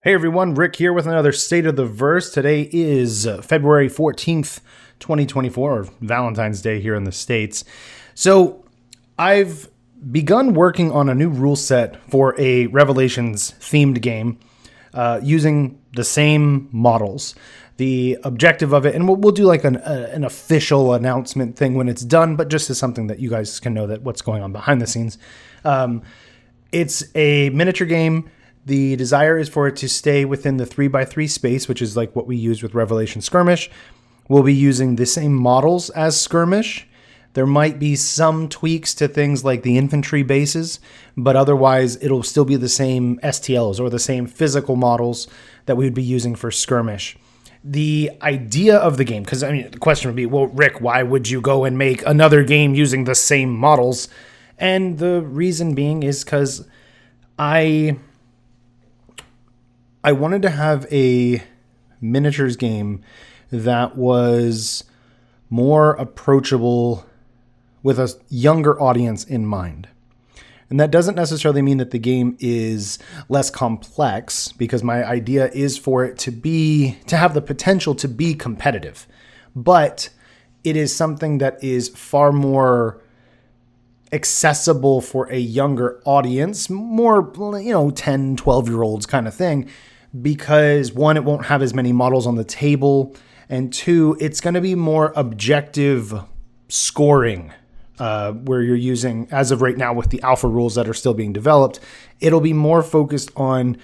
Hey everyone, Rick here with another State of the Verse. Today is February 14th, 2024, or Valentine's Day here in the States. So I've begun working on a new rule set for a Revelations themed game using the same models. The objective of it, and we'll do like an official announcement thing when it's done, but just as something that you guys can know that what's going on behind the scenes. It's a miniature game. The desire is for it to stay within the 3x3 space, which is like what we use with Revelation Skirmish. We'll be using the same models as Skirmish. There might be some tweaks to things like the infantry bases, but otherwise it'll still be the same STLs or the same physical models that we would be using for Skirmish. The idea of the game, because I mean, the question would be, well, Rick, why would you go and make another game using the same models? And the reason being is because I wanted to have a miniatures game that was more approachable with a younger audience in mind. And that doesn't necessarily mean that the game is less complex, because my idea is for it to have the potential to be competitive. But it is something that is far more accessible for a younger audience, more, 10, 12-year-olds kind of thing. Because one, it won't have as many models on the table, and two, it's going to be more objective scoring, where you're using, as of right now with the alpha rules that are still being developed, it'll be more focused on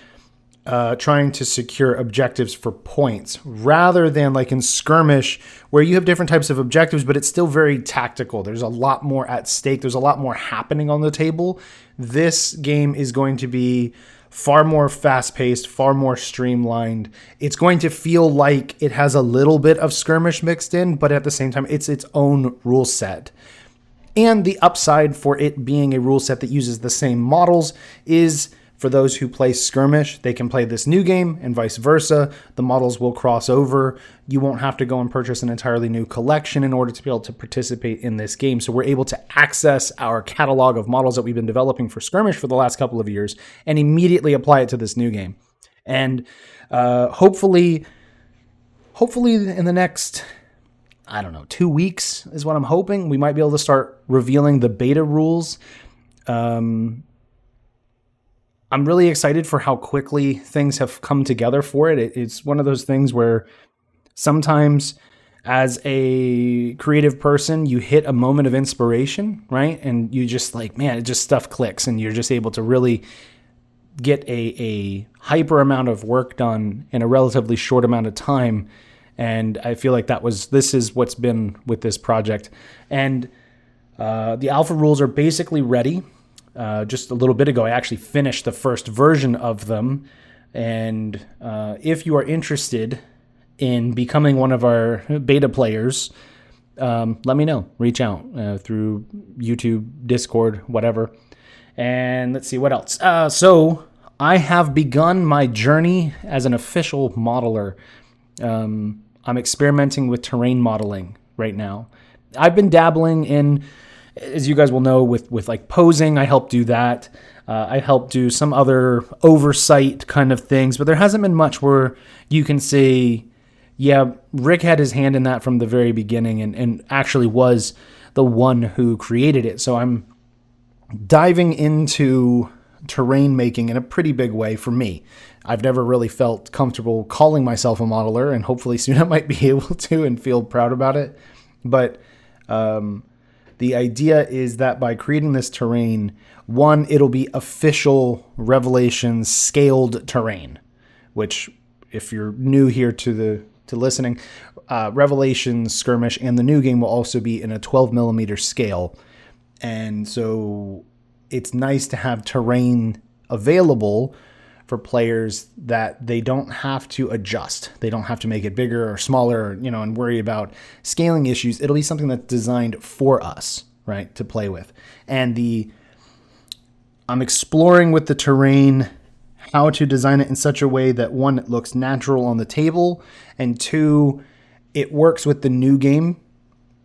trying to secure objectives for points, rather than like in Skirmish, where you have different types of objectives, but it's still very tactical. There's a lot more at stake. There's a lot more happening on the table. This game is going to be far more fast-paced, far more streamlined. It's going to feel like it has a little bit of Skirmish mixed in, but at the same time, it's its own rule set. And the upside for it being a rule set that uses the same models is, for those who play Skirmish, they can play this new game, and vice versa. The models will cross over. You won't have to go and purchase an entirely new collection in order to be able to participate in this game. So we're able to access our catalog of models that we've been developing for Skirmish for the last couple of years and immediately apply it to this new game. And hopefully in the next, 2 weeks is what I'm hoping, we might be able to start revealing the beta rules. I'm really excited for how quickly things have come together for it. It's one of those things where sometimes as a creative person, you hit a moment of inspiration, right? And you just stuff clicks, and you're just able to really get a hyper amount of work done in a relatively short amount of time. And I feel like this is what's been with this project. And the alpha rules are basically ready. Just a little bit ago, I actually finished the first version of them. And if you are interested in becoming one of our beta players, let me know. Reach out through YouTube, Discord, whatever. And let's see, what else? So I have begun my journey as an official modeler. I'm experimenting with terrain modeling right now. I've been dabbling in, as you guys will know, with like posing. I help do that. I help do some other oversight kind of things, but there hasn't been much where you can say, yeah, Rick had his hand in that from the very beginning and actually was the one who created it. So I'm diving into terrain making in a pretty big way for me. I've never really felt comfortable calling myself a modeler, and hopefully soon I might be able to and feel proud about it. But the idea is that by creating this terrain, one, it'll be official Revelations scaled terrain, which, if you're new here to listening, Revelations Skirmish and the new game will also be in a 12 millimeter scale. And so it's nice to have terrain available for players that they don't have to adjust. They don't have to make it bigger or smaller, and worry about scaling issues. It'll be something that's designed for us, right, to play with. And I'm exploring with the terrain how to design it in such a way that, one, it looks natural on the table, and two, it works with the new game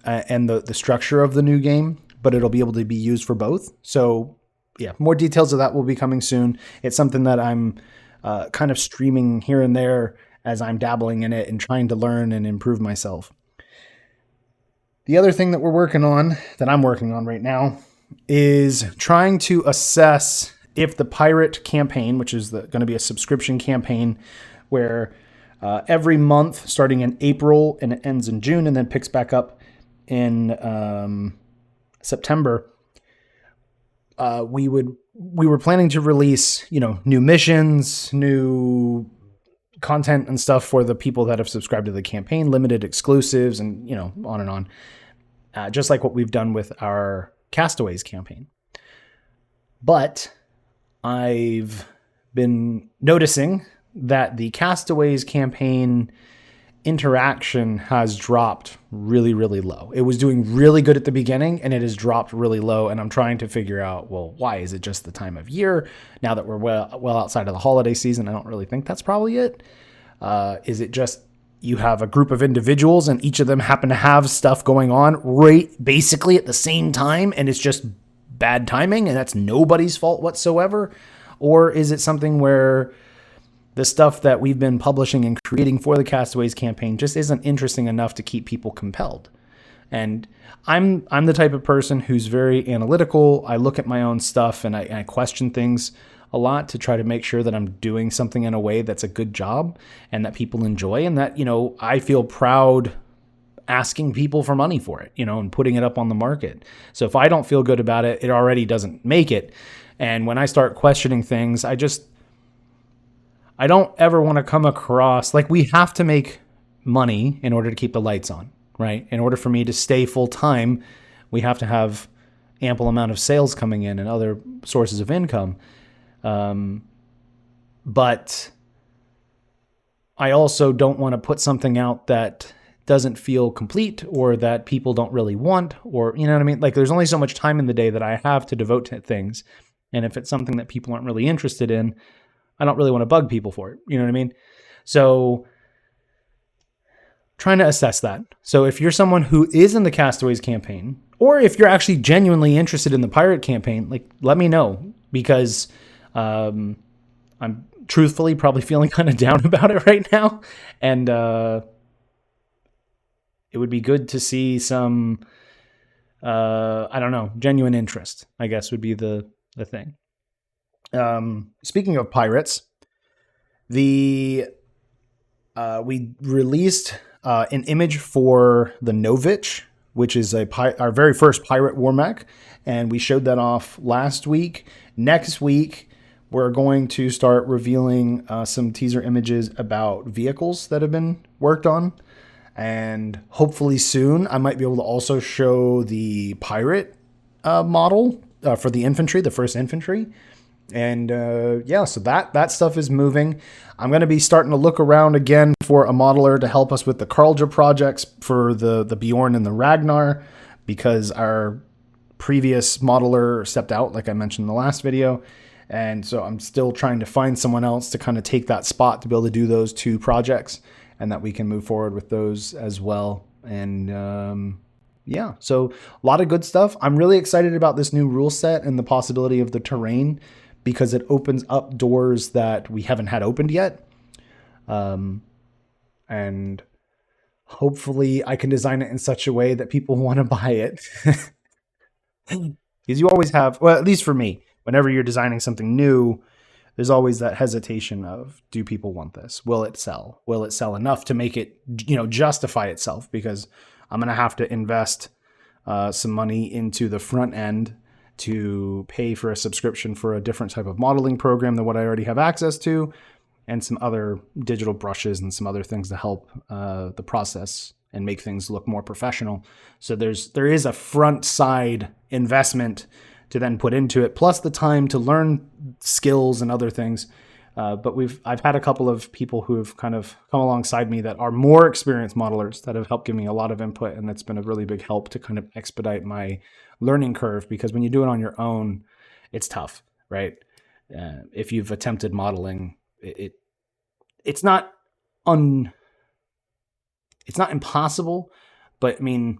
and the structure of the new game, but it'll be able to be used for both. So yeah, more details of that will be coming soon. It's something that I'm kind of streaming here and there as I'm dabbling in it and trying to learn and improve myself. The other thing that I'm working on right now, is trying to assess if the Pirate campaign, which is going to be a subscription campaign where every month starting in April and it ends in June and then picks back up in September, we were planning to release, new missions, new content and stuff for the people that have subscribed to the campaign, limited exclusives, and on and on, just like what we've done with our Castaways campaign. But I've been noticing that the Castaways campaign interaction has dropped really, really low. It was doing really good at the beginning and it has dropped really low. And I'm trying to figure out, well, why? Is it just the time of year? Now that we're well outside of the holiday season, I don't really think that's probably it. Is it just you have a group of individuals and each of them happen to have stuff going on right basically at the same time and it's just bad timing and that's nobody's fault whatsoever? Or is it something where the stuff that we've been publishing and creating for the Castaways campaign just isn't interesting enough to keep people compelled? And I'm the type of person who's very analytical. I look at my own stuff and I question things a lot to try to make sure that I'm doing something in a way that's a good job and that people enjoy, and that, I feel proud asking people for money for it, and putting it up on the market. So if I don't feel good about it, it already doesn't make it. And when I start questioning things, I don't ever want to come across like we have to make money in order to keep the lights on, right? In order for me to stay full time, we have to have ample amount of sales coming in and other sources of income. But I also don't want to put something out that doesn't feel complete or that people don't really want, or, you know what I mean? Like there's only so much time in the day that I have to devote to things. And if it's something that people aren't really interested in, I don't really want to bug people for it. You know what I mean? So trying to assess that. So if you're someone who is in the Castaways campaign, or if you're actually genuinely interested in the Pirate campaign, like let me know, because I'm truthfully probably feeling kind of down about it right now. And it would be good to see some, genuine interest, I guess would be the thing. Speaking of pirates, we released an image for the Novich, which is our very first pirate war mech, and we showed that off last week. Next week, we're going to start revealing some teaser images about vehicles that have been worked on, and hopefully soon I might be able to also show the pirate model for the infantry, the first infantry. And so that stuff is moving. I'm going to be starting to look around again for a modeler to help us with the Karlja projects for the Bjorn and the Ragnar, because our previous modeler stepped out, like I mentioned in the last video. And so I'm still trying to find someone else to kind of take that spot to be able to do those two projects, and that we can move forward with those as well. And so a lot of good stuff. I'm really excited about this new rule set and the possibility of the terrain, because it opens up doors that we haven't had opened yet. And hopefully I can design it in such a way that people want to buy it. Because you always have, well, at least for me, whenever you're designing something new, there's always that hesitation of, do people want this? Will it sell? Will it sell enough to make it, justify itself? Because I'm going to have to invest some money into the front end to pay for a subscription for a different type of modeling program than what I already have access to, and some other digital brushes and some other things to help the process and make things look more professional. So there is a front side investment to then put into it, plus the time to learn skills and other things. But I've had a couple of people who have kind of come alongside me that are more experienced modelers that have helped give me a lot of input, and that's been a really big help to kind of expedite my learning curve, because when you do it on your own, it's tough, right? If you've attempted modeling, it's not impossible, but I mean,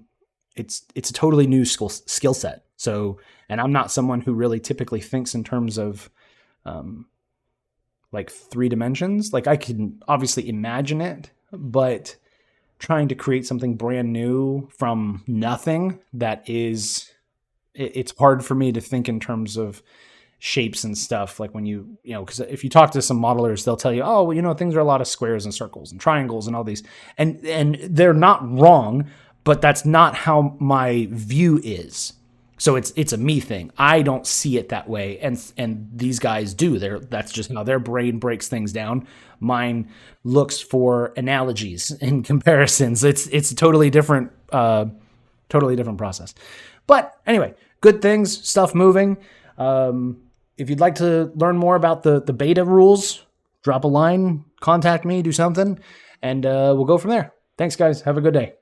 it's a totally new skill set. So, and I'm not someone who really typically thinks in terms of like 3 dimensions. Like I can obviously imagine it, but trying to create something brand new from nothing, it's hard for me to think in terms of shapes and stuff. Like when because if you talk to some modelers, they'll tell you, oh, well, things are a lot of squares and circles and triangles and all these, and they're not wrong, but that's not how my view is. So it's a me thing. I don't see it that way, and these guys do. That's just how their brain breaks things down. Mine looks for analogies and comparisons. It's a totally different process. But anyway, good things, stuff moving. If you'd like to learn more about the beta rules, drop a line, contact me, do something, and we'll go from there. Thanks, guys. Have a good day.